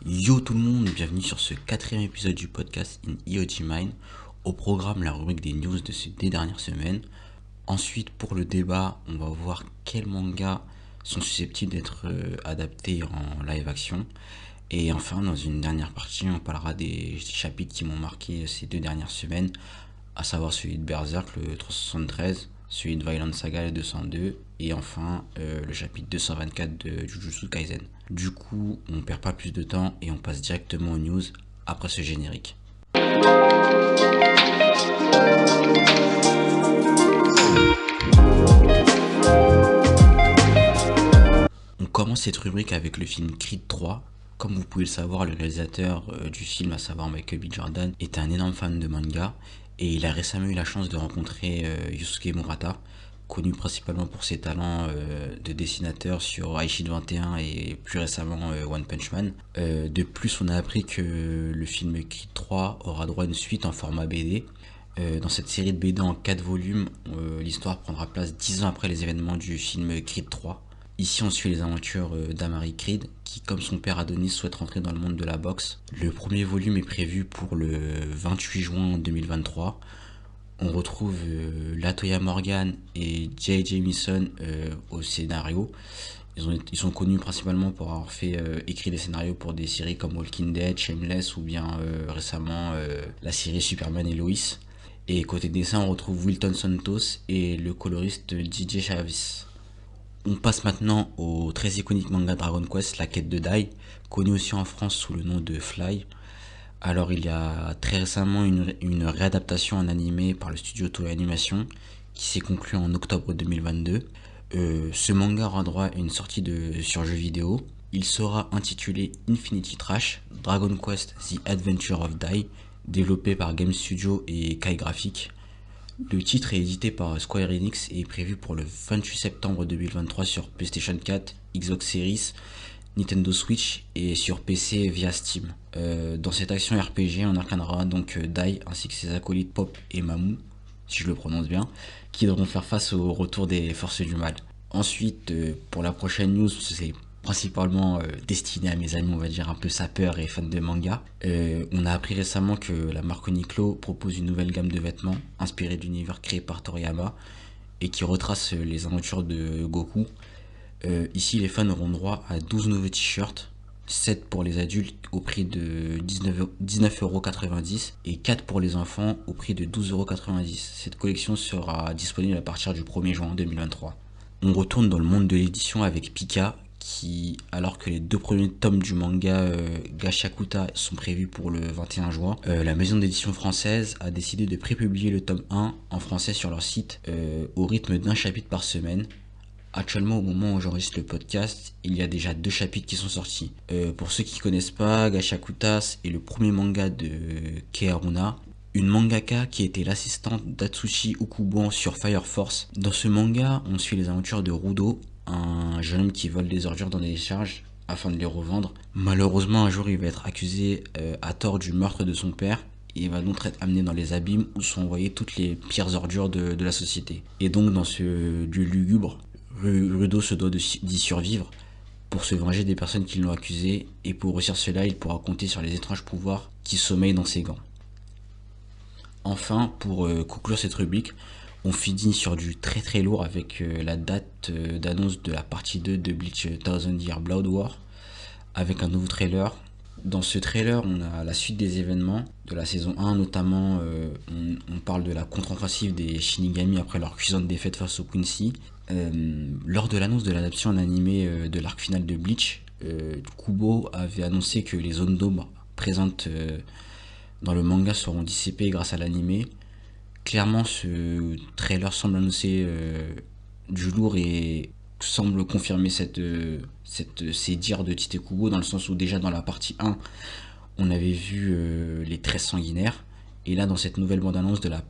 Yo tout le monde, bienvenue sur ce quatrième épisode du podcast In EOG Mind. Au programme, la rubrique des news de ces deux dernières semaines. Ensuite, pour le débat, on va voir quels mangas sont susceptibles d'être adaptés en live action. Et enfin, dans une dernière partie, on parlera des chapitres qui m'ont marqué ces deux dernières semaines, à savoir celui de Berserk, le 373, celui de Violent Saga, le 202, et enfin le chapitre 224 de Jujutsu Kaisen. Du coup, on perd pas plus de temps et on passe directement aux news après ce générique. On commence cette rubrique avec le film Creed 3. Comme vous pouvez le savoir, le réalisateur du film, à savoir Michael B. Jordan, est un énorme fan de manga et il a récemment eu la chance de rencontrer Yusuke Murata, connu principalement pour ses talents de dessinateur sur Aishid 21 et plus récemment One Punch Man. De plus, on a appris que le film Creed 3 aura droit à une suite en format BD. Dans cette série de BD en 4 volumes, l'histoire prendra place 10 ans après les événements du film Creed 3. Ici, on suit les aventures d'Amari Creed, qui, comme son père Adonis, souhaite rentrer dans le monde de la boxe. Le premier volume est prévu pour le 28 juin 2023. On retrouve Latoya Morgan et Jay Jamison au scénario. Ils sont connus principalement pour avoir fait écrire des scénarios pour des séries comme Walking Dead, Shameless ou bien récemment la série Superman et Lois. Et côté dessin, on retrouve Wilton Santos et le coloriste DJ Chavis. On passe maintenant au très iconique manga Dragon Quest, la quête de Dai, connu aussi en France sous le nom de Fly. Alors il y a très récemment une réadaptation en animé par le studio Toei Animation qui s'est conclue en octobre 2022. Ce manga aura droit à une sortie sur jeux vidéo. Il sera intitulé Infinity Trash, Dragon Quest The Adventure of Dai, développé par Game Studio et Kai Graphics. Le titre est édité par Square Enix et est prévu pour le 28 septembre 2023 sur PlayStation 4, Xbox Series, Nintendo Switch et sur PC via Steam. Dans cette action RPG, on incarnera donc Dai ainsi que ses acolytes Pop et Mamu, si je le prononce bien, qui devront faire face au retour des forces du mal. Ensuite, pour la prochaine news, c'est principalement destiné à mes amis, on va dire, un peu sapeurs et fans de manga. On a appris récemment que la marque Uniqlo propose une nouvelle gamme de vêtements inspirée de l'univers créé par Toriyama et qui retrace les aventures de Goku. Ici, les fans auront droit à 12 nouveaux t-shirts, 7 pour les adultes au prix de 19,90€ et 4 pour les enfants au prix de 12,90€. Cette collection sera disponible à partir du 1er juin 2023. On retourne dans le monde de l'édition avec Pika, qui, alors que les deux premiers tomes du manga Gashakuta sont prévus pour le 21 juin, la maison d'édition française a décidé de prépublier le tome 1 en français sur leur site au rythme d'un chapitre par semaine. Actuellement, au moment où j'enregistre le podcast, il y a déjà 2 chapitres qui sont sortis. Pour ceux qui ne connaissent pas, Gashakuta est le premier manga de Kei Haruna, une mangaka qui était l'assistante d'Atsushi Ukubo sur Fire Force. Dans ce manga, on suit les aventures de Rudo, un jeune homme qui vole des ordures dans des décharges afin de les revendre. Malheureusement, un jour, il va être accusé à tort du meurtre de son père. Et il va donc être amené dans les abîmes où sont envoyées toutes les pires ordures de la société. Et donc, dans ce lieu lugubre, Rudo se doit d'y survivre pour se venger des personnes qui l'ont accusé. Et pour réussir cela, il pourra compter sur les étranges pouvoirs qui sommeillent dans ses gants. Enfin, pour conclure cette rubrique, on finit sur du très très lourd avec la date d'annonce de la partie 2 de Bleach Thousand Year Blood War avec un nouveau trailer. Dans ce trailer, on a la suite des événements de la saison 1, notamment on parle de la contre-offensive des Shinigami après leur cuisante défaite face au Quincy. Lors de l'annonce de l'adaptation en animé de l'arc final de Bleach, Kubo avait annoncé que les zones d'ombre présentes dans le manga seront dissipées grâce à l'animé. Clairement, ce trailer semble annoncer du lourd et semble confirmer ces dires de Tite Kubo, dans le sens où déjà dans la partie 1, on avait vu les 13 sanguinaires. Et là, dans cette nouvelle bande-annonce de la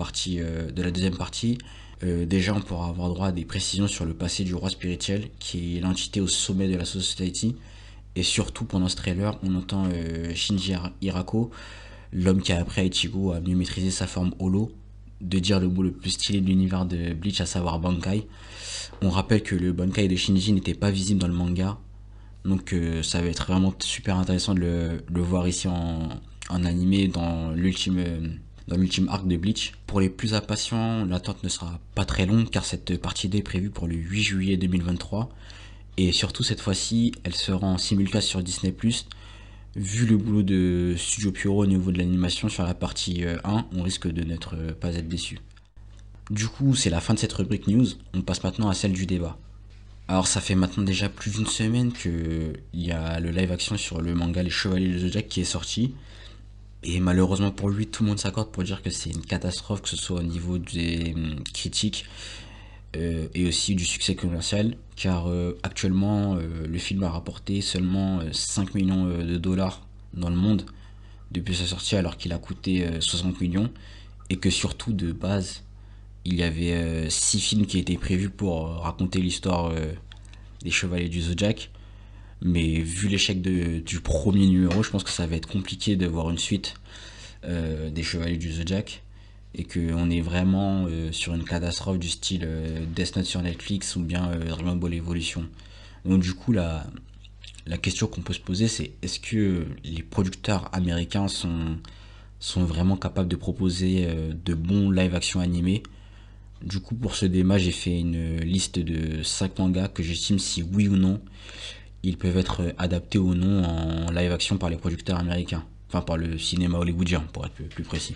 deuxième partie, déjà on pourra avoir droit à des précisions sur le passé du roi spirituel, qui est l'entité au sommet de la Society. Et surtout, pendant ce trailer, on entend Shinji Hirako, l'homme qui a appris à Ichigo à mieux maîtriser sa forme holo, de dire le mot le plus stylé de l'univers de Bleach, à savoir Bankai. On rappelle que le Bankai de Shinji n'était pas visible dans le manga, Donc ça va être vraiment super intéressant de le voir ici en animé dans l'ultime arc de Bleach. Pour les plus impatients, l'attente ne sera pas très longue car cette partie 2 est prévue pour le 8 juillet 2023. Et surtout cette fois-ci, elle sera en simulcast sur Disney+. Vu le boulot de Studio Pierrot au niveau de l'animation sur la partie 1, on risque de n'être pas être déçu. Du coup, c'est la fin de cette rubrique news. On passe maintenant à celle du débat. Alors ça fait maintenant déjà plus d'une semaine que il y a le live action sur le manga Les Chevaliers du Zodiac qui est sorti. Et malheureusement pour lui, tout le monde s'accorde pour dire que c'est une catastrophe, que ce soit au niveau des critiques et aussi du succès commercial. Car actuellement, le film a rapporté seulement 5 millions de dollars dans le monde depuis sa sortie, alors qu'il a coûté 60 millions. Et que surtout, de base, il y avait 6 films qui étaient prévus pour raconter l'histoire des Chevaliers du Zodiac. Mais vu l'échec du premier numéro, je pense que ça va être compliqué de voir une suite des Chevaliers du Zodiac. Et qu'on est vraiment sur une catastrophe du style Death Note sur Netflix ou bien Dragon Ball Evolution. Donc du coup, la question qu'on peut se poser, c'est est-ce que les producteurs américains sont vraiment capables de proposer de bons live-action animés. Du coup, pour ce débat, j'ai fait une liste de 5 mangas que j'estime si oui ou non ils peuvent être adaptés ou non en live action par les producteurs américains. Enfin, par le cinéma hollywoodien, pour être plus précis.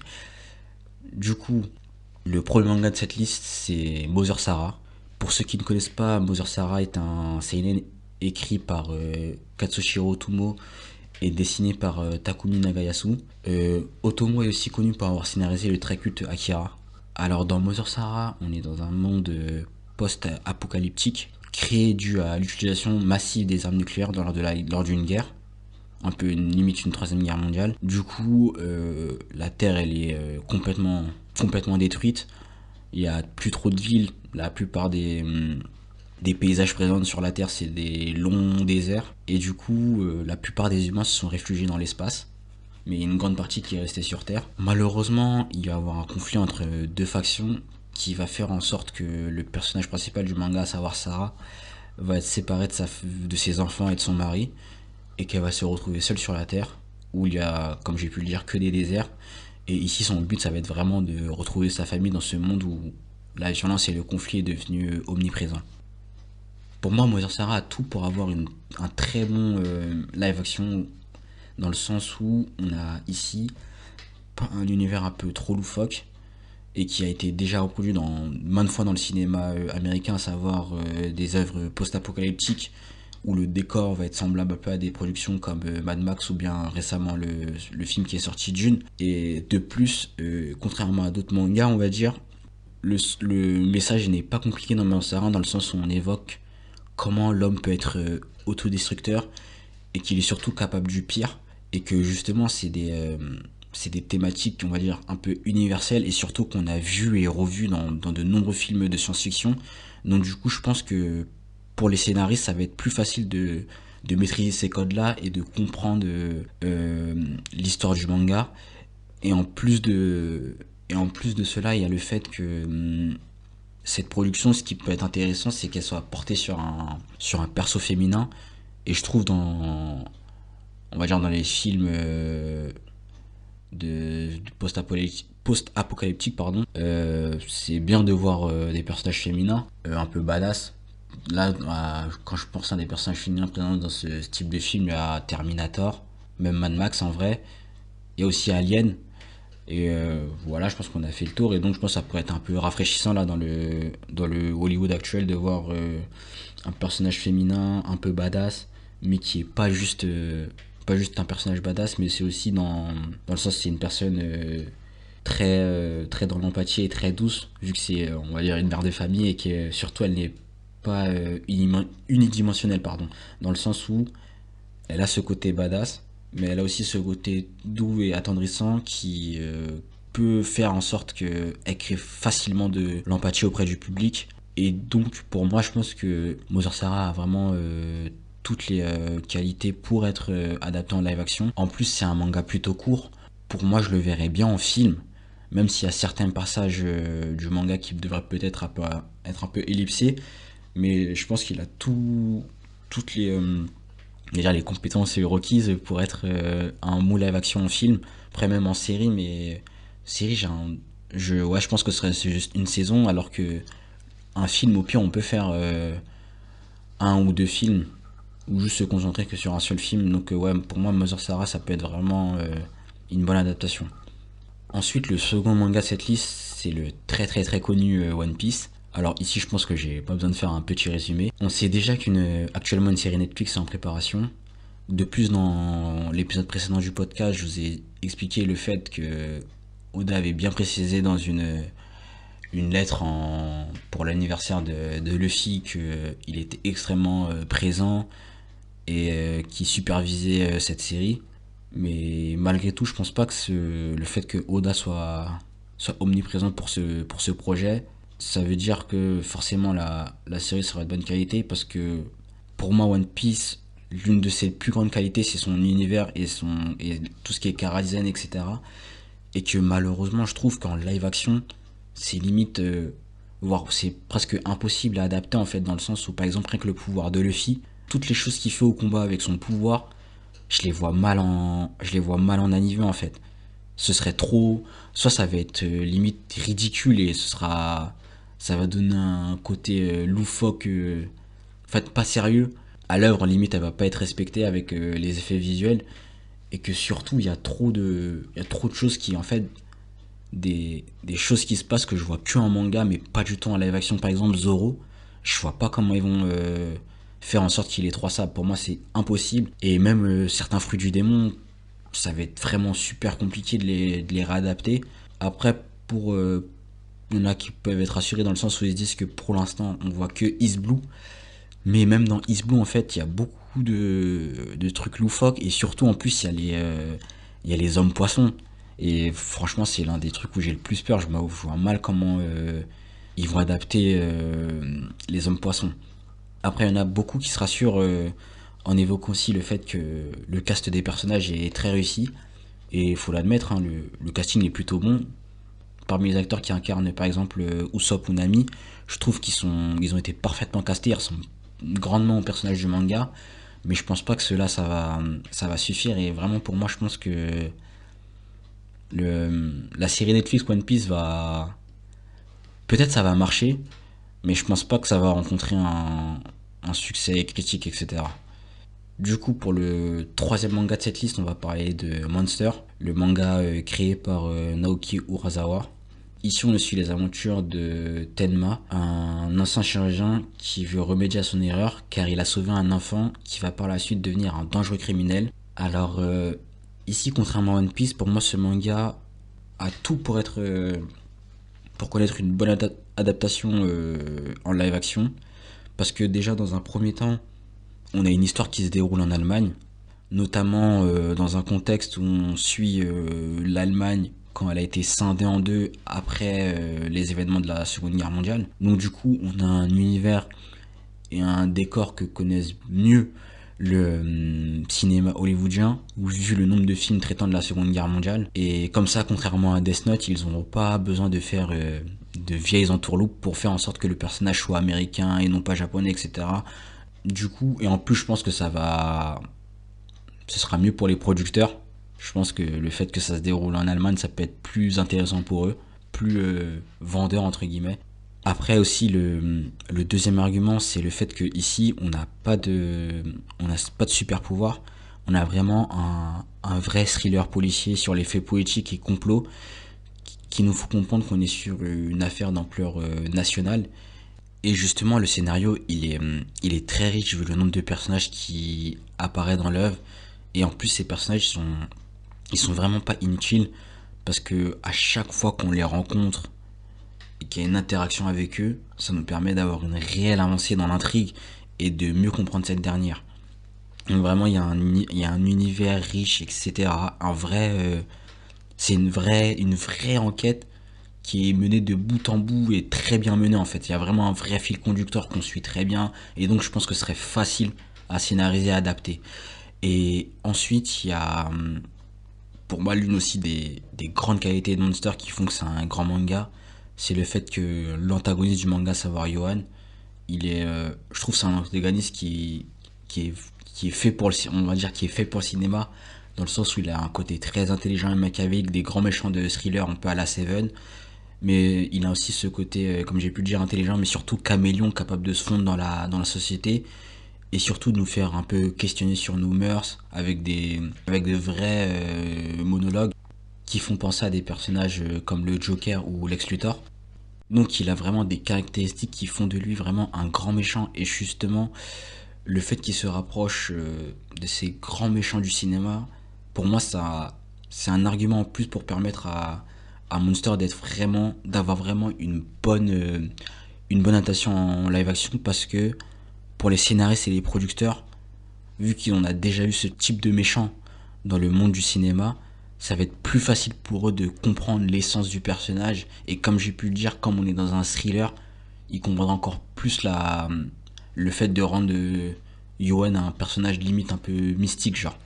Du coup, le premier manga de cette liste, c'est Mother Sarah. Pour ceux qui ne connaissent pas, Mother Sarah est un seinen écrit par Katsushiro Otomo et dessiné par Takumi Nagayasu. Otomo est aussi connu pour avoir scénarisé le très culte Akira. Alors dans Mother Sarah, on est dans un monde post-apocalyptique créé dû à l'utilisation massive des armes nucléaires lors d'une guerre, un peu limite une troisième guerre mondiale. Du coup, la Terre elle est complètement détruite. Il n'y a plus trop de villes. La plupart des paysages présents sur la Terre, c'est des longs déserts. Et du coup, la plupart des humains se sont réfugiés dans l'espace. Mais il y a une grande partie qui est restée sur Terre. Malheureusement, il va y avoir un conflit entre deux factions qui va faire en sorte que le personnage principal du manga, à savoir Sarah, va être séparée de ses enfants et de son mari, et qu'elle va se retrouver seule sur la Terre, où il y a, comme j'ai pu le dire, que des déserts. Et ici, son but, ça va être vraiment de retrouver sa famille dans ce monde où la violence et le conflit est devenu omniprésent. Pour moi, Mother Sarah a tout pour avoir un très bon live action, dans le sens où on a ici pas un univers un peu trop loufoque et qui a été déjà reproduit maintes fois dans le cinéma américain, à savoir des œuvres post-apocalyptiques où le décor va être semblable un peu à des productions comme Mad Max ou bien récemment le film qui est sorti Dune. Et de plus, contrairement à d'autres mangas, on va dire, le message n'est pas compliqué dans Mother Sarah, dans le sens où on évoque comment l'homme peut être autodestructeur et qu'il est surtout capable du pire, et que justement c'est des thématiques, on va dire, un peu universelles et surtout qu'on a vu et revu dans de nombreux films de science-fiction. Donc du coup, je pense que pour les scénaristes, ça va être plus facile de maîtriser ces codes-là et de comprendre l'histoire du manga. Et en plus de cela, il y a le fait que cette production, ce qui peut être intéressant, c'est qu'elle soit portée sur un perso féminin. Et je trouve on va dire dans les films de post-apocalyptique, pardon, c'est bien de voir des personnages féminins un peu badass. Là, quand je pense à des personnages féminins présents dans ce type de film, il y a Terminator, même Mad Max en vrai. Il y a aussi Alien. Et voilà, je pense qu'on a fait le tour. Et donc, je pense que ça pourrait être un peu rafraîchissant là dans le Hollywood actuel de voir un personnage féminin un peu badass, mais qui est pas juste un personnage badass, mais c'est aussi dans le sens que c'est une personne très dans l'empathie et très douce, vu que c'est, on va dire, une mère de famille et que surtout elle n'est pas unidimensionnelle, pardon, dans le sens où elle a ce côté badass, mais elle a aussi ce côté doux et attendrissant qui peut faire en sorte qu'elle crée facilement de l'empathie auprès du public. Et donc, pour moi, je pense que Mother Sarah a vraiment toutes les qualités pour être adapté en live action. En plus, c'est un manga plutôt court. Pour moi, je le verrais bien en film, même s'il y a certains passages du manga qui devraient peut-être être un peu ellipsés. Mais je pense qu'il a toutes déjà les compétences requises pour être un mot live action en film, après même en série, mais série, ouais, je pense que c'est juste une saison, alors que un film, au pire, on peut faire un ou deux films, ou juste se concentrer que sur un seul film. Donc ouais, pour moi, Mother Sarah, ça peut être vraiment une bonne adaptation. Ensuite, le second manga de cette liste, c'est le très très très connu One Piece. Alors ici, je pense que j'ai pas besoin de faire un petit résumé. On sait déjà qu'actuellement une série Netflix est en préparation. De plus, dans l'épisode précédent du podcast, je vous ai expliqué le fait que Oda avait bien précisé dans une lettre pour l'anniversaire de Luffy qu'il était extrêmement présent et qui supervisait cette série. Mais malgré tout, je pense pas que le fait que Oda soit omniprésent pour ce projet, ça veut dire que forcément la série sera de bonne qualité, parce que pour moi, One Piece, l'une de ses plus grandes qualités, c'est son univers et tout ce qui est chara design, etc. Et que malheureusement, je trouve qu'en live action, c'est limite, voire c'est presque impossible à adapter, en fait, dans le sens où, par exemple, rien que le pouvoir de Luffy, toutes les choses qu'il fait au combat avec son pouvoir, je les vois mal en animé, en fait. Ce serait trop, soit ça va être limite ridicule et ça va donner un côté loufoque, en fait pas sérieux. À l'œuvre, limite, elle va pas être respectée avec les effets visuels, et que surtout il y a trop de choses qui, en fait, des choses qui se passent que je vois que en manga, mais pas du tout en live action. Par exemple, Zoro, je vois pas comment ils vont faire en sorte qu'il ait trois sables. Pour moi, c'est impossible. Et même certains fruits du démon, ça va être vraiment super compliqué de les réadapter. Après, il y en a qui peuvent être rassurés dans le sens où ils se disent que pour l'instant, on voit que East Blue. Mais même dans East Blue, en fait, il y a beaucoup de trucs loufoques. Et surtout, en plus, il y a les hommes poissons. Et franchement, c'est l'un des trucs où j'ai le plus peur. Je vois mal comment ils vont adapter les hommes poissons. Après, il y en a beaucoup qui se rassurent en évoquant aussi le fait que le cast des personnages est très réussi. Et il faut l'admettre, hein, le casting est plutôt bon. Parmi les acteurs qui incarnent par exemple Usopp ou Nami, je trouve ils ont été parfaitement castés, ils ressemblent grandement au personnage du manga, mais je pense pas que ça va suffire. Et vraiment, pour moi, je pense que la série Netflix One Piece va, peut-être ça va marcher, mais je pense pas que ça va rencontrer un succès critique, etc. Du coup, pour le troisième manga de cette liste, on va parler de Monster, le manga créé par Naoki Urasawa. Ici, on suit les aventures de Tenma, un ancien chirurgien qui veut remédier à son erreur car il a sauvé un enfant qui va par la suite devenir un dangereux criminel. Alors, ici, contrairement à One Piece, pour moi, ce manga a tout pour connaître une bonne adaptation en live action. Parce que déjà, dans un premier temps, on a une histoire qui se déroule en Allemagne, notamment dans un contexte où on suit l'Allemagne quand elle a été scindée en deux après les événements de la Seconde Guerre mondiale. Donc du coup, on a un univers et un décor que connaissent mieux le cinéma hollywoodien, vu le nombre de films traitant de la Seconde Guerre mondiale. Et comme ça, contrairement à Death Note, ils n'auront pas besoin de faire de vieilles entourloupes pour faire en sorte que le personnage soit américain et non pas japonais, etc. Du coup, et en plus, je pense que ce sera mieux pour les producteurs. Je pense que le fait que ça se déroule en Allemagne, ça peut être plus intéressant pour eux, plus vendeur entre guillemets. Après aussi, le deuxième argument, c'est le fait que ici, on n'a pas de super pouvoir. On a vraiment un vrai thriller policier sur les faits poétiques et complots qui nous faut comprendre qu'on est sur une affaire d'ampleur nationale. Et justement, le scénario, il est très riche vu le nombre de personnages qui apparaissent dans l'œuvre. Et en plus, ces personnages ils sont vraiment pas inutiles, parce que à chaque fois qu'on les rencontre et qu'il y a une interaction avec eux, ça nous permet d'avoir une réelle avancée dans l'intrigue et de mieux comprendre cette dernière. Donc vraiment, il y a un univers riche, etc. C'est une vraie enquête qui est menée de bout en bout et très bien menée, en fait. Il y a vraiment un vrai fil conducteur qu'on suit très bien, et donc je pense que ce serait facile à scénariser, à adapter. Et ensuite, il y a pour moi l'une aussi des grandes qualités de Monster qui font que c'est un grand manga, c'est le fait que l'antagoniste du manga, savoir Johan, je trouve que c'est un antagoniste qui qui est fait pour on va dire qui est fait pour le cinéma, dans le sens où il a un côté très intelligent et machiavélique, des grands méchants de thriller un peu à la Seven, mais il a aussi ce côté, comme j'ai pu le dire, intelligent, mais surtout caméléon, capable de se fondre dans la société, et surtout de nous faire un peu questionner sur nos mœurs, avec de vrais monologues qui font penser à des personnages comme le Joker ou Lex Luthor. Donc il a vraiment des caractéristiques qui font de lui vraiment un grand méchant, et justement le fait qu'il se rapproche de ces grands méchants du cinéma, pour moi ça c'est un argument en plus pour permettre à Monster d'avoir vraiment une bonne adaptation en live action, parce que pour les scénaristes et les producteurs, vu qu'on a déjà eu ce type de méchant dans le monde du cinéma, ça va être plus facile pour eux de comprendre l'essence du personnage. Et comme j'ai pu le dire, comme on est dans un thriller, ils comprendront encore plus le fait de rendre Yoann un personnage limite un peu mystique, genre.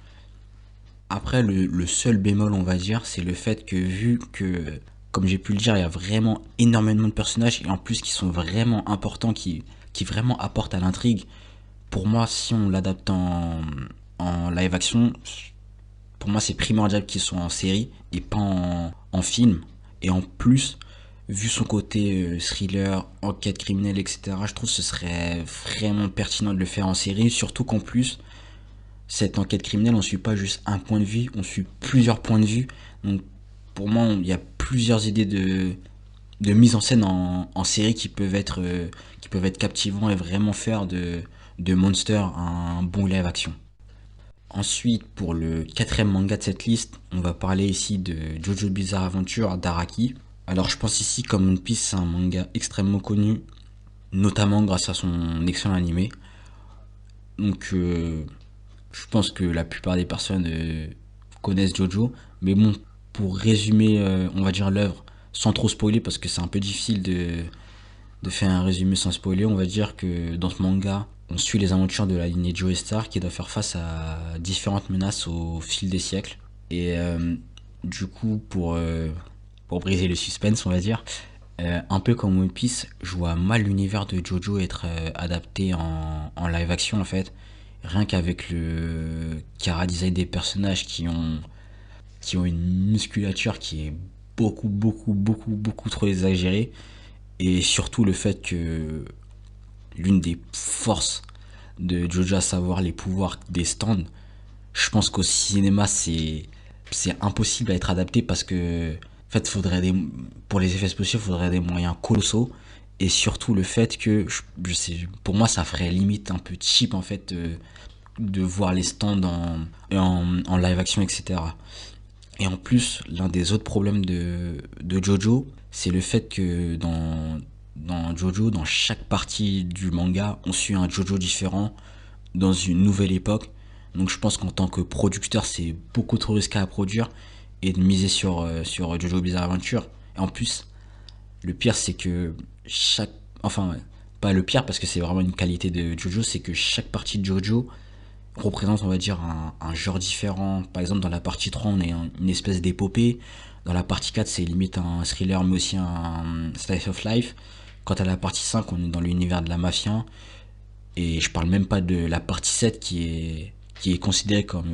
Après, le seul bémol, on va dire, c'est le fait que, vu que, comme j'ai pu le dire, il y a vraiment énormément de personnages, et en plus qui sont vraiment importants, qui vraiment apportent à l'intrigue. Pour moi, si on l'adapte en live action, pour moi c'est primordial qu'ils soient en série et pas en film. Et en plus, vu son côté thriller, enquête criminelle, etc., je trouve que ce serait vraiment pertinent de le faire en série. Surtout qu'en plus, cette enquête criminelle, on suit pas juste un point de vue, on suit plusieurs points de vue. Donc pour moi, il y a plusieurs idées de mise en scène en série qui peuvent être captivants et vraiment faire de Monster un bon live action. Ensuite, pour le quatrième manga de cette liste, on va parler ici de Jojo Bizarre Adventure d'Araki. Alors je pense ici, comme One Piece, c'est un manga extrêmement connu, notamment grâce à son excellent animé. Donc je pense que la plupart des personnes connaissent Jojo. Mais bon, pour résumer, on va dire l'œuvre, sans trop spoiler, parce que c'est un peu difficile de faire un résumé sans spoiler, on va dire que dans ce manga, on suit les aventures de la lignée Joestar qui doit faire face à différentes menaces au fil des siècles. Et du coup, pour briser le suspense, on va dire, un peu comme One Piece, je vois mal l'univers de Jojo être adapté en live action en fait. Rien qu'avec le chara design des personnages qui ont une musculature qui est beaucoup trop exagérée. Et surtout le fait que l'une des forces de Jojo, à savoir les pouvoirs des stands, je pense qu'au cinéma c'est impossible à être adapté, parce que en fait pour les effets spéciaux il faudrait des moyens colossaux, et surtout le fait que je sais, pour moi ça ferait limite un peu cheap en fait de voir les stands en live action, etc. Et en plus, l'un des autres problèmes de Jojo, c'est le fait que dans Jojo, dans chaque partie du manga, on suit un Jojo différent dans une nouvelle époque. Donc je pense qu'en tant que producteur, c'est beaucoup trop risqué à produire et de miser sur Jojo Bizarre Adventure. Et en plus, le pire, c'est que enfin, pas le pire parce que c'est vraiment une qualité de Jojo, c'est que chaque partie de Jojo représente, on va dire, un genre différent. Par exemple, dans la partie 3, on est une espèce d'épopée. Dans la partie 4, c'est limite un thriller, mais aussi un slice of life. Quant à la partie 5, on est dans l'univers de la mafia. Et je parle même pas de la partie 7 qui est considérée comme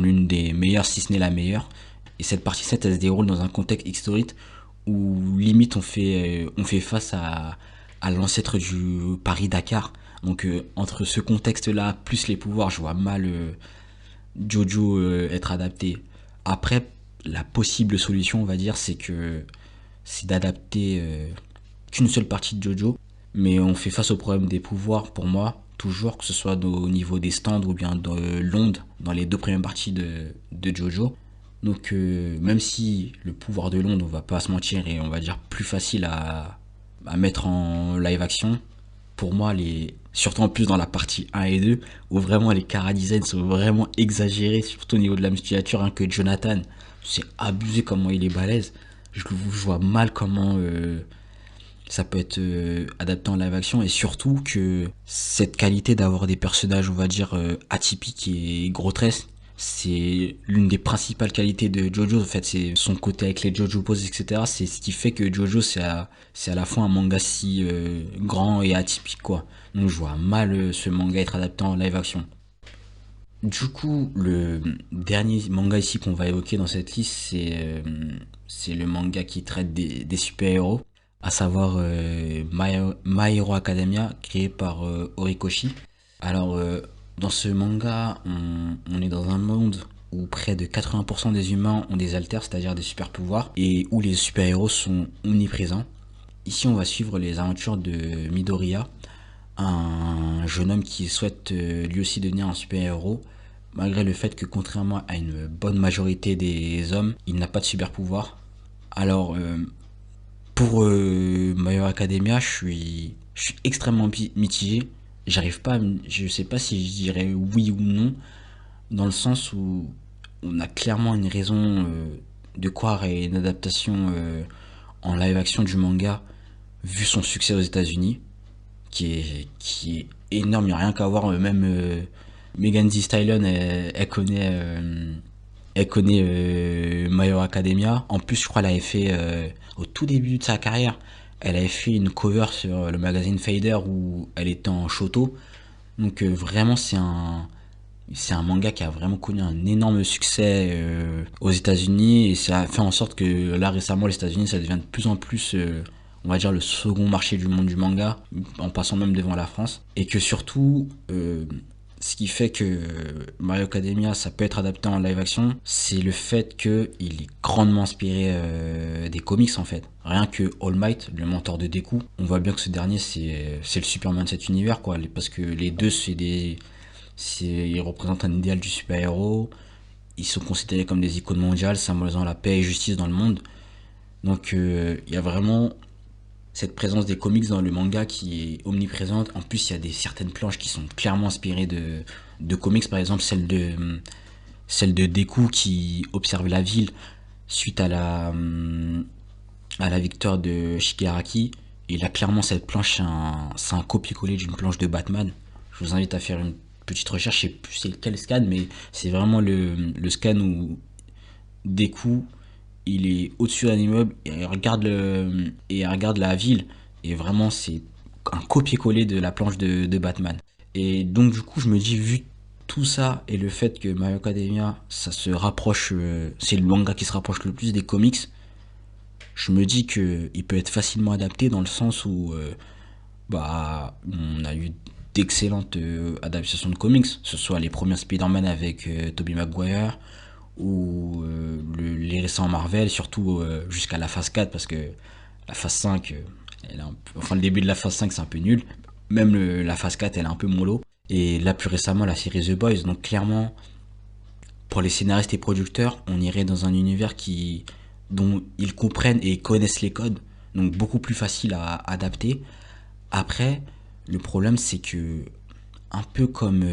l'une des meilleures, si ce n'est la meilleure. Et cette partie 7, elle se déroule dans un contexte historique où limite on fait face à l'ancêtre du Paris-Dakar. Donc entre ce contexte-là, plus les pouvoirs, je vois mal Jojo être adapté. Après, la possible solution, on va dire, c'est d'adapter qu'une seule partie de Jojo. Mais on fait face au problème des pouvoirs, pour moi, toujours, que ce soit au niveau des stands ou bien de l'onde, dans les deux premières parties de Jojo. Donc même si le pouvoir de l'onde, on va pas se mentir, est, on va dire, plus facile à mettre en live action, pour moi, surtout en plus dans la partie 1 et 2, où vraiment les chara designs sont vraiment exagérés, surtout au niveau de la musculature, hein, que Jonathan, c'est abusé comment il est balèze. Je vois mal comment ça peut être adapté en live action, et surtout que cette qualité d'avoir des personnages, on va dire, atypiques et grotesques, C'est l'une des principales qualités de Jojo, en fait, c'est son côté avec les Jojo poses, etc. C'est ce qui fait que Jojo, c'est à la fois un manga si grand et atypique, quoi. Donc je vois mal ce manga être adapté en live action. Du coup, le dernier manga ici qu'on va évoquer dans cette liste, c'est le manga qui traite des super-héros, à savoir My Hero Academia, créé par Horikoshi. Alors, dans ce manga, on est dans un monde où près de 80% des humains ont des alters, c'est-à-dire des super-pouvoirs, et où les super-héros sont omniprésents. Ici, on va suivre les aventures de Midoriya, un jeune homme qui souhaite lui aussi devenir un super-héros, malgré le fait que contrairement à une bonne majorité des hommes, il n'a pas de super-pouvoir. Alors, pour My Hero Academia, je suis extrêmement mitigé. J'arrive pas, je sais pas si je dirais oui ou non, dans le sens où on a clairement une raison de croire à une adaptation en live action du manga, vu son succès aux États-Unis qui est énorme. Il n'y a rien qu'à voir. Même Megan Thee Stallion, elle connaît My Hero Academia. En plus, je crois qu'elle avait fait, au tout début de sa carrière, elle avait fait une cover sur le magazine Fader où elle était en shoto. Donc vraiment, c'est un manga qui a vraiment connu un énorme succès aux États-Unis et ça a fait en sorte que là récemment les États-Unis ça devient de plus en plus on va dire le second marché du monde du manga en passant même devant la France et que surtout ce qui fait que My Hero Academia ça peut être adapté en live action c'est le fait que il est grandement inspiré des comics en fait rien que All Might le mentor de Deku on voit bien que ce dernier c'est le Superman de cet univers quoi parce que les deux ils représentent un idéal du super-héros. Ils sont considérés comme des icônes mondiales, symbolisant la paix et justice dans le monde. Donc il y a vraiment cette présence des comics dans le manga qui est omniprésente. En plus, il y a certaines planches qui sont clairement inspirées de comics. Par exemple, celle de Deku qui observe la ville suite à la victoire de Shigaraki. Et là, clairement, cette planche, c'est un copier-coller d'une planche de Batman. Je vous invite à faire une petite recherche, je sais plus c'est quel scan, mais c'est vraiment le scan où Deku, il est au-dessus d'un immeuble et il regarde la ville. Et vraiment, c'est un copier-coller de la planche de Batman. Et donc, du coup, je me dis, vu tout ça et le fait que My Hero Academia, ça se rapproche, c'est le manga qui se rapproche le plus des comics, je me dis que il peut être facilement adapté dans le sens où bah, on a eu d'excellentes adaptations de comics, que ce soit les premiers Spider-Man avec Tobey Maguire ou les récents Marvel, surtout jusqu'à la phase 4, parce que la phase 5, enfin le début de la phase 5 c'est un peu nul, même la phase 4 elle est un peu mollo, et là plus récemment la série The Boys, donc clairement pour les scénaristes et producteurs, on irait dans un univers dont ils comprennent et connaissent les codes, donc beaucoup plus facile à adapter. Après, le problème c'est que, un peu comme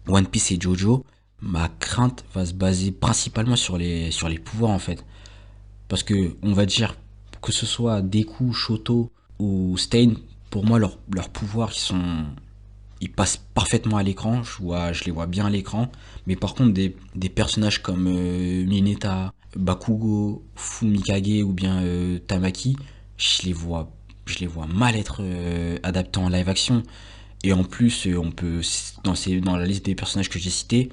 One Piece et Jojo, ma crainte va se baser principalement sur les pouvoirs en fait. Parce que, on va dire, que ce soit Deku, Shoto ou Stain, pour moi, leurs pouvoirs, ils passent parfaitement à l'écran. Je les vois bien à l'écran. Mais par contre, des personnages comme Mineta, Bakugo, Fumikage ou bien Tamaki, je les vois mal être adaptés en live action. Et en plus, on peut, dans la liste des personnages que j'ai cités,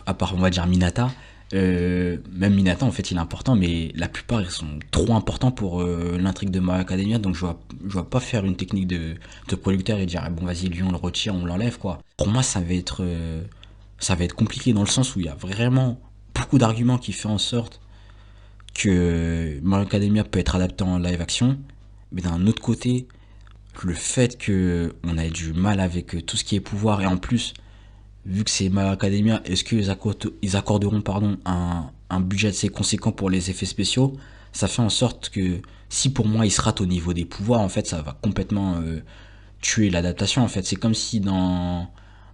à part on va dire Minata, même Minata en fait il est important, mais la plupart ils sont trop importants pour l'intrigue de My Hero Academia, donc je vois pas faire une technique de producteur et dire ah, bon vas-y lui on le retire, on l'enlève quoi. Pour moi ça va être compliqué dans le sens où il y a vraiment beaucoup d'arguments qui font en sorte que My Hero Academia peut être adapté en live action, mais d'un autre côté le fait que on a du mal avec tout ce qui est pouvoir et en plus vu que c'est My Hero Academia, est-ce qu'ils accorderont pardon, un budget assez conséquent pour les effets spéciaux. Ça fait en sorte que si pour moi ils se ratent au niveau des pouvoirs, en fait ça va complètement tuer l'adaptation. En fait, c'est comme si dans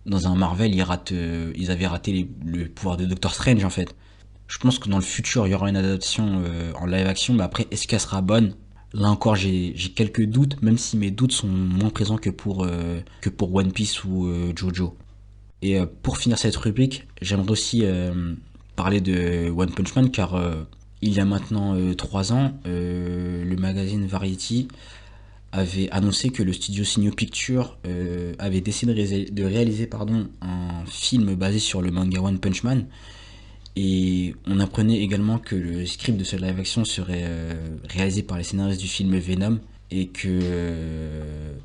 un Marvel ils avaient raté le pouvoir de Doctor Strange en fait. Je pense que dans le futur il y aura une adaptation en live action, mais après est-ce qu'elle sera bonne? Là encore j'ai quelques doutes, même si mes doutes sont moins présents que pour One Piece ou Jojo. Et pour finir cette rubrique, j'aimerais aussi parler de One Punch Man car il y a maintenant 3 ans, le magazine Variety avait annoncé que le studio Signo Pictures avait décidé de réaliser pardon, un film basé sur le manga One Punch Man. Et on apprenait également que le script de ce live action serait réalisé par les scénaristes du film Venom et que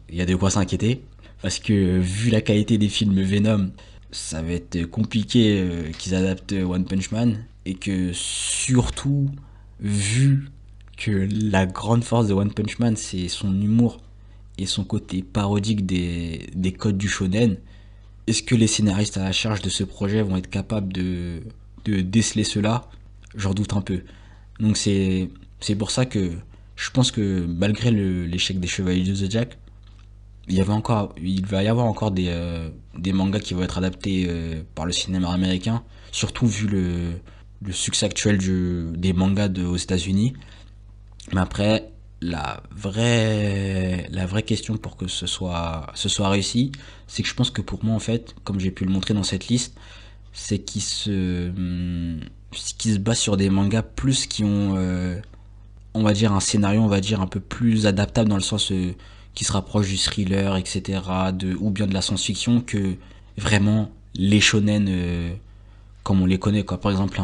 il y a de quoi s'inquiéter parce que vu la qualité des films Venom, ça va être compliqué qu'ils adaptent One Punch Man et que surtout vu que la grande force de One Punch Man c'est son humour et son côté parodique des codes du shonen, est-ce que les scénaristes à la charge de ce projet vont être capables de déceler cela? J'en doute un peu. Donc c'est pour ça que je pense que malgré l'échec des Chevaliers du Zodiac, il va y avoir encore des mangas qui vont être adaptés par le cinéma américain, surtout vu le succès actuel des mangas aux États-Unis. Mais après, la vraie question pour que ce soit réussi, c'est que je pense que pour moi, en fait, comme j'ai pu le montrer dans cette liste, c'est qu'ils se basent sur des mangas plus qui ont, on va dire, un scénario, on va dire, un peu plus adaptable dans le sens qui se rapproche du thriller, etc., ou bien de la science-fiction, que vraiment les shonen comme on les connaît, quoi. Par exemple,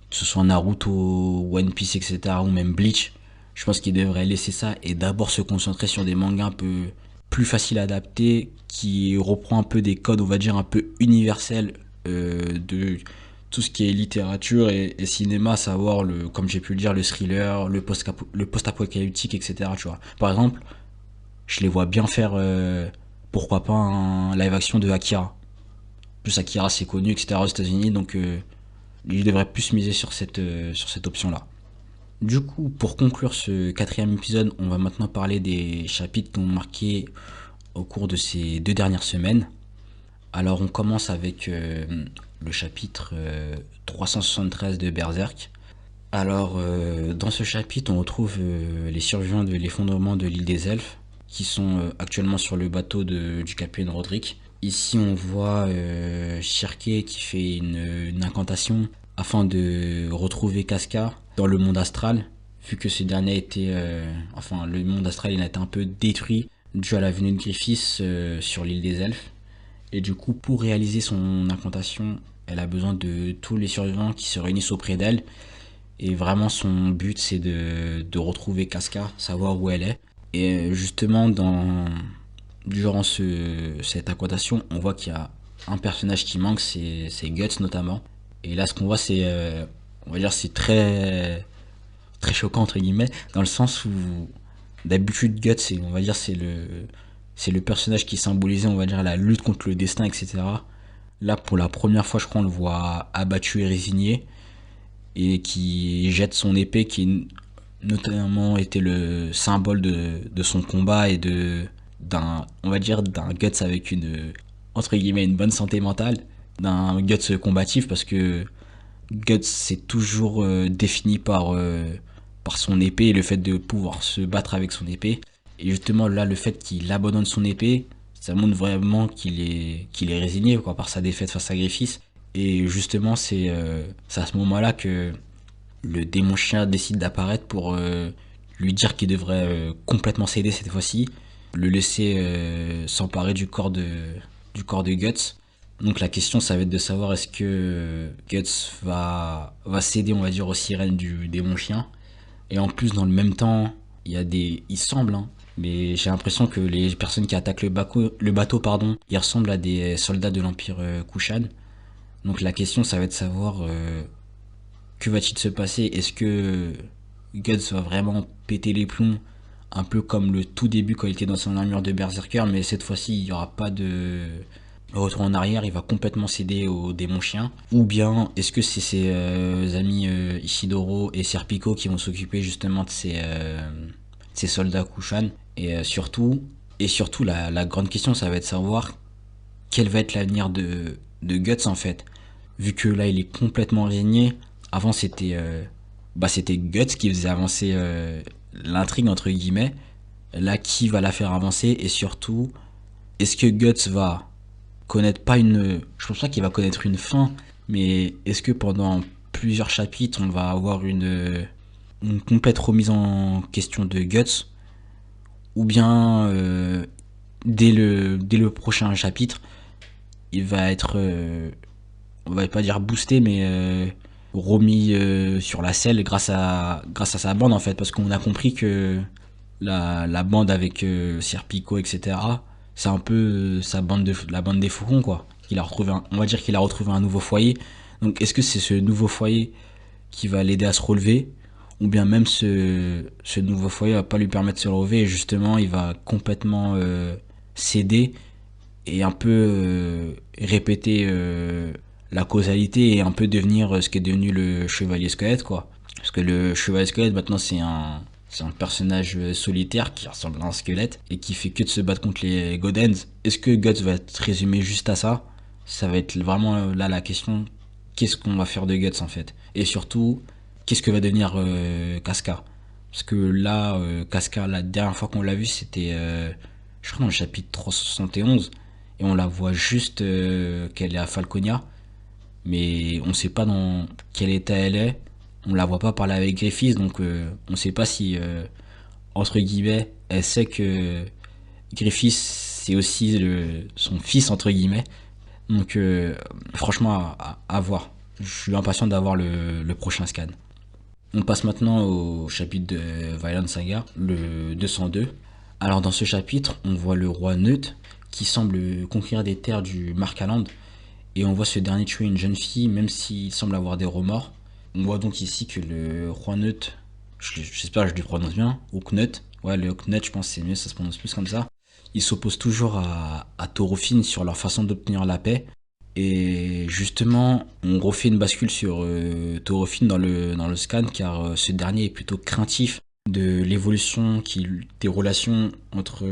que ce soit Naruto, One Piece, etc., ou même Bleach, je pense qu'ils devraient laisser ça et d'abord se concentrer sur des mangas un peu plus faciles à adapter, qui reprend un peu des codes, on va dire, un peu universels de tout ce qui est littérature et cinéma, à savoir, comme j'ai pu le dire, le thriller, le post-apocalyptique, etc. Tu vois. Par exemple, je les vois bien faire, pourquoi pas, un live action de Akira. En plus, Akira, c'est connu, etc. aux États-Unis, donc ils devraient plus miser sur cette option-là. Du coup, pour conclure ce 4e épisode, on va maintenant parler des chapitres qui ont marqué au cours de ces 2 dernières semaines. Alors, on commence avec le chapitre 373 de Berserk. Alors, dans ce chapitre, on retrouve les survivants de l'effondrement de l'île des Elfes, qui sont actuellement sur le bateau du capitaine Roderick. Ici, on voit Shirke qui fait une incantation afin de retrouver Casca dans le monde astral, vu que ce dernier a été... enfin, le monde astral il a été un peu détruit dû à la venue de Griffiths sur l'île des Elfes. Et du coup, pour réaliser son incantation, elle a besoin de tous les survivants qui se réunissent auprès d'elle. Et vraiment, son but, c'est de retrouver Casca, savoir où elle est. Et justement, durant cette incantation, on voit qu'il y a un personnage qui manque, c'est Guts notamment. Et là, ce qu'on voit, c'est, on va dire, c'est très choquant entre guillemets, dans le sens où d'habitude Guts, on va dire, c'est le personnage qui symbolisait, on va dire, la lutte contre le destin, etc. Là, pour la première fois, je crois, on le voit abattu et résigné, et qui jette son épée, qui notamment était le symbole de son combat et on va dire, d'un Guts avec entre guillemets, une bonne santé mentale, d'un Guts combatif, parce que Guts c'est toujours défini par son épée et le fait de pouvoir se battre avec son épée. Et justement là, le fait qu'il abandonne son épée, ça montre vraiment qu'il est résigné quoi, par sa défaite face à Griffiths. Et justement c'est à ce moment-là que le démon chien décide d'apparaître pour lui dire qu'il devrait complètement céder cette fois-ci, le laisser s'emparer du corps de Guts. Donc la question, ça va être de savoir est-ce que Guts va céder, on va dire, aux sirènes du démon chien. Et en plus, dans le même temps, il semble, hein, mais j'ai l'impression que les personnes qui attaquent le bateau, pardon, ils ressemblent à des soldats de l'Empire Kushan. Donc la question, ça va être de savoir que va-t-il se passer. Est-ce que Guts va vraiment péter les plombs, un peu comme le tout début quand il était dans son armure de berserker, mais cette fois-ci, il n'y aura pas de retour en arrière, il va complètement céder au démon chien. Ou bien est-ce que c'est ses amis Ishidoro et Serpico qui vont s'occuper justement de ces soldats Kushan. Et surtout la grande question, ça va être de savoir quel va être l'avenir de Guts en fait. Vu que là il est complètement régné, avant c'était Guts qui faisait avancer l'intrigue entre guillemets. Là qui va la faire avancer, et surtout est-ce que Guts va connaître pas une... Je pense pas qu'il va connaître une fin, mais est-ce que pendant plusieurs chapitres, on va avoir une complète remise en question de Guts, ou bien dès le prochain chapitre, il va être, on va pas dire boosté, mais remis sur la selle grâce à sa bande en fait, parce qu'on a compris que la bande avec Serpico, etc., c'est un peu la bande des faucons, quoi. On va dire qu'il a retrouvé un nouveau foyer. Donc est-ce que c'est ce nouveau foyer qui va l'aider à se relever, ou bien même ce nouveau foyer va pas lui permettre de se relever et justement il va complètement céder et un peu répéter la causalité et un peu devenir ce qu'est devenu le chevalier squelette, quoi. Parce que le chevalier squelette maintenant c'est un personnage solitaire qui ressemble à un squelette et qui fait que de se battre contre les Godens. Est-ce que Guts va être résumé juste à ça? Ça va être vraiment là la question. Qu'est-ce qu'on va faire de Guts en fait? Et surtout, qu'est-ce que va devenir Casca? Parce que là, Casca, la dernière fois qu'on l'a vu, c'était, je crois, dans le chapitre 371. Et on la voit juste qu'elle est à Falconia. Mais on sait pas dans quel état elle est. On la voit pas parler avec Griffiths, donc on sait pas si, entre guillemets, elle sait que Griffiths c'est aussi son fils, entre guillemets. Donc franchement, à voir. Je suis impatient d'avoir le prochain scan. On passe maintenant au chapitre de Violent Saga, le 202. Alors dans ce chapitre, on voit le roi Neut qui semble conquérir des terres du Markaland et on voit ce dernier tuer une jeune fille même s'il semble avoir des remords. On voit donc ici que le roi Neut, j'espère que je le prononce bien, ou Knut, ouais le Knut je pense que c'est mieux, ça se prononce plus comme ça. Il s'oppose toujours à Thorofinn sur leur façon d'obtenir la paix. Et justement, on refait une bascule sur Thorofinn dans le scan car ce dernier est plutôt craintif de l'évolution des relations entre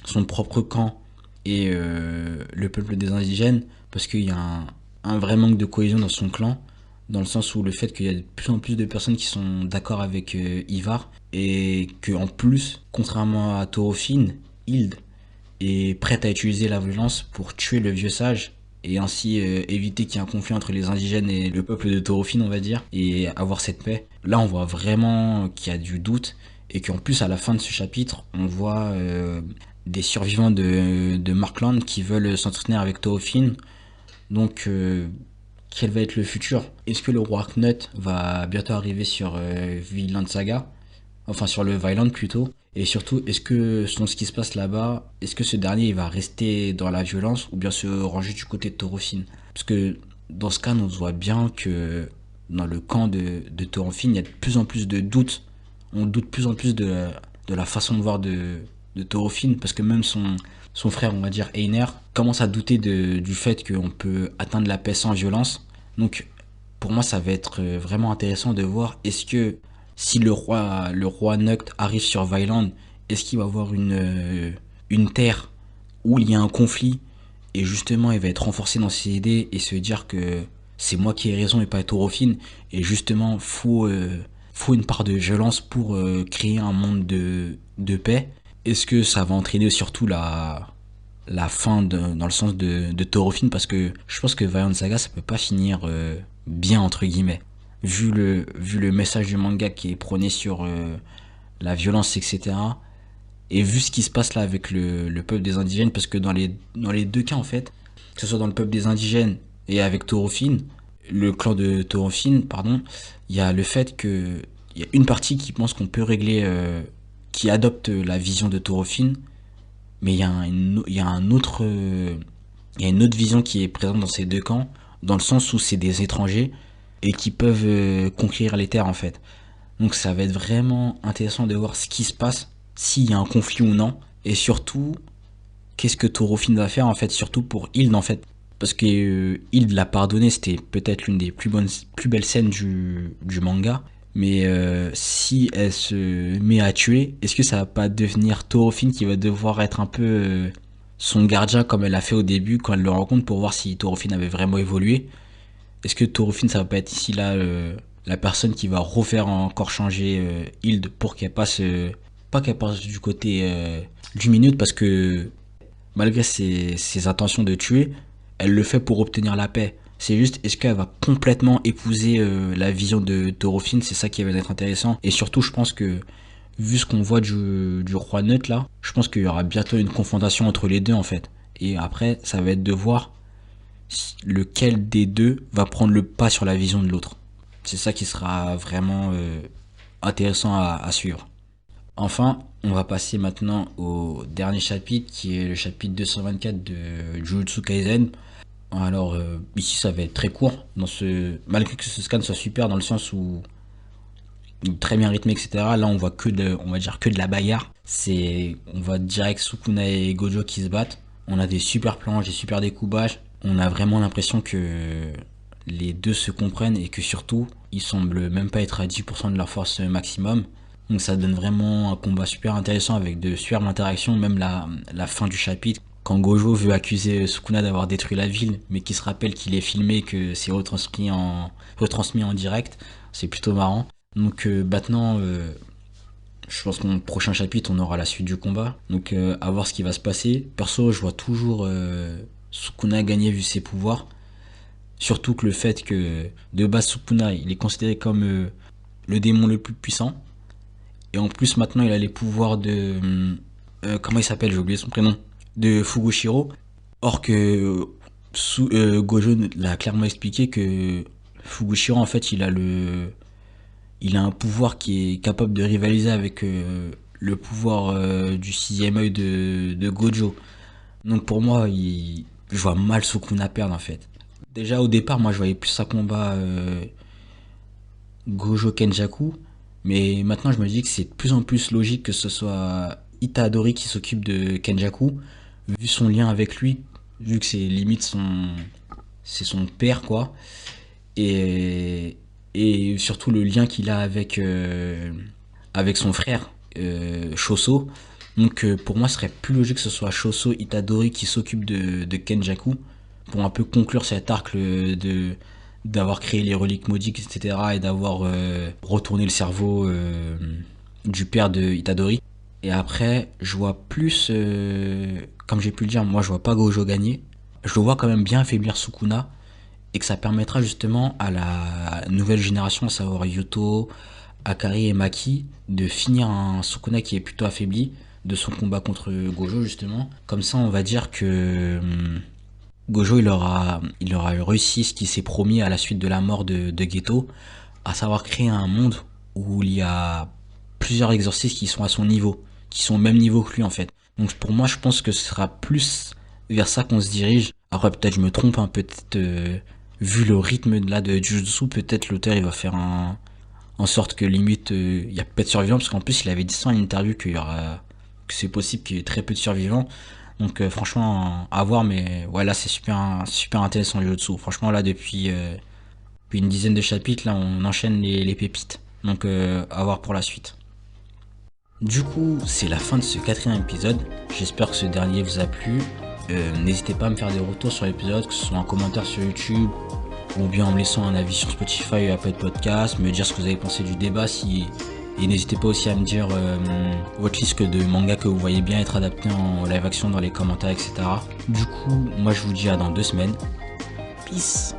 son propre camp et le peuple des indigènes parce qu'il y a un vrai manque de cohésion dans son clan dans le sens où le fait qu'il y a de plus en plus de personnes qui sont d'accord avec Ivar et que en plus, contrairement à Thorofinn, Hild est prête à utiliser la violence pour tuer le vieux sage et ainsi éviter qu'il y ait un conflit entre les indigènes et le peuple de Thorofinn, on va dire, et avoir cette paix. Là, on voit vraiment qu'il y a du doute et qu'en plus, à la fin de ce chapitre, on voit des survivants de Markland qui veulent s'entretenir avec Thorofinn. Donc, quel va être le futur? Est-ce que le roi Knut va bientôt arriver sur Vinland Saga? Enfin, sur le Violent plutôt. Et surtout, est-ce que selon ce qui se passe là-bas, est-ce que ce dernier il va rester dans la violence ou bien se ranger du côté de Thorofinn? Parce que dans ce cas, on voit bien que dans le camp de Thorofinn, il y a de plus en plus de doutes. On doute de plus en plus de la façon de voir de Thorofinn, parce que même son frère, on va dire Einar, commence à douter du fait qu'on peut atteindre la paix sans violence. Donc, pour moi, ça va être vraiment intéressant de voir est-ce que si le roi Nukt arrive sur Vineland, est-ce qu'il va avoir une terre où il y a un conflit et justement il va être renforcé dans ses idées et se dire que c'est moi qui ai raison et pas Thorofinn et justement faut une part de violence pour créer un monde de paix. Est-ce que ça va entraîner surtout la fin dans le sens de Thorofinn parce que je pense que Violent Saga ça peut pas finir bien entre guillemets vu le message du manga qui est prôné sur la violence, etc. Et vu ce qui se passe là avec le peuple des indigènes, parce que dans les deux cas en fait, que ce soit dans le peuple des indigènes et avec Thorofinn, le clan de Thorofinn, pardon, il y a le fait que il y a une partie qui pense qu'on peut régler, qui adopte la vision de Thorofinn, mais il y a un autre, il y a une autre vision qui est présente dans ces deux camps, dans le sens où c'est des étrangers et qui peuvent conquérir les terres en fait. Donc ça va être vraiment intéressant de voir ce qui se passe, s'il y a un conflit ou non, et surtout qu'est-ce que Thorofinn va faire en fait, surtout pour Hild en fait. Parce que Hild l'a pardonné, c'était peut-être l'une des plus belles scènes du manga. Mais si elle se met à tuer, est-ce que ça va pas devenir Thorofinn qui va devoir être un peu son gardien comme elle a fait au début quand elle le rencontre pour voir si Thorofinn avait vraiment évolué? Est-ce que Thorofinn ça va pas être ici là la personne qui va refaire encore changer Hild pour qu'elle passe pas qu'elle passe du côté du minute parce que malgré ses intentions de tuer, elle le fait pour obtenir la paix. C'est juste, est-ce qu'elle va complètement épouser la vision de Thorofinn? C'est ça qui va être intéressant. Et surtout, je pense que, vu ce qu'on voit du roi Nut là, je pense qu'il y aura bientôt une confrontation entre les deux en fait. Et après, ça va être de voir lequel des deux va prendre le pas sur la vision de l'autre. C'est ça qui sera vraiment intéressant à suivre. Enfin, on va passer maintenant au dernier chapitre qui est le chapitre 224 de Jujutsu Kaisen. Alors ici ça va être très court, malgré que ce scan soit super dans le sens où très bien rythmé, etc. Là on voit on va dire que de la bagarre. On voit direct Sukuna et Gojo qui se battent. On a des super planches, des super découpages. On a vraiment l'impression que les deux se comprennent et que surtout ils semblent même pas être à 10% de leur force maximum. Donc ça donne vraiment un combat super intéressant avec de superbes interactions, même la fin du chapitre. Quand Gojo veut accuser Sukuna d'avoir détruit la ville, mais qui se rappelle qu'il est filmé, que c'est retransmis en direct, c'est plutôt marrant. Donc maintenant, je pense qu'au prochain chapitre, on aura la suite du combat. Donc à voir ce qui va se passer. Perso, je vois toujours Sukuna gagner vu ses pouvoirs. Surtout que le fait que de base Sukuna, il est considéré comme le démon le plus puissant. Et en plus maintenant il a les pouvoirs de... comment il s'appelle, j'ai oublié son prénom. De Fugoshiro. Or que Gojo l'a clairement expliqué que Fugoshiro en fait il a un pouvoir qui est capable de rivaliser avec le pouvoir du sixième œil de Gojo. Donc pour moi, je vois mal Sukuna perdre en fait. Déjà au départ, moi je voyais plus ça combat Gojo Kenjaku. Mais maintenant je me dis que c'est de plus en plus logique que ce soit Itadori qui s'occupe de Kenjaku. Vu son lien avec lui, vu que c'est son père quoi. Et surtout le lien qu'il a avec son frère Shoso. Donc pour moi ce serait plus logique que ce soit Shoso Itadori qui s'occupe de Kenjaku pour un peu conclure cet arc d'avoir créé les reliques maudites, etc. et d'avoir retourné le cerveau du père de Itadori. Et après, je vois plus, comme j'ai pu le dire, moi je vois pas Gojo gagner. Je le vois quand même bien affaiblir Sukuna et que ça permettra justement à la nouvelle génération, à savoir Yuto, Akari et Maki, de finir un Sukuna qui est plutôt affaibli de son combat contre Gojo justement. Comme ça, on va dire que Gojo il aura réussi ce qu'il s'est promis à la suite de la mort de Geto, à savoir créer un monde où il y a plusieurs exorcistes qui sont à son niveau, qui sont au même niveau que lui en fait. Donc pour moi je pense que ce sera plus vers ça qu'on se dirige. Après peut-être je me trompe, hein, peut-être vu le rythme là de Jujutsu, peut-être l'auteur il va faire en sorte que limite il y a pas de survivants, parce qu'en plus il avait dit ça en interview que c'est possible qu'il y ait très peu de survivants. Donc franchement à voir, mais ouais là c'est super intéressant le Jujutsu. Franchement là depuis une dizaine de chapitres là on enchaîne les pépites. Donc à voir pour la suite. Du coup, c'est la fin de ce quatrième épisode. J'espère que ce dernier vous a plu. N'hésitez pas à me faire des retours sur l'épisode, que ce soit en commentaire sur YouTube ou bien en me laissant un avis sur Spotify ou Apple Podcast, me dire ce que vous avez pensé du débat. Et n'hésitez pas aussi à me dire votre liste de mangas que vous voyez bien être adaptés en live action dans les commentaires, etc. Du coup, moi je vous dis à dans 2 semaines. Peace.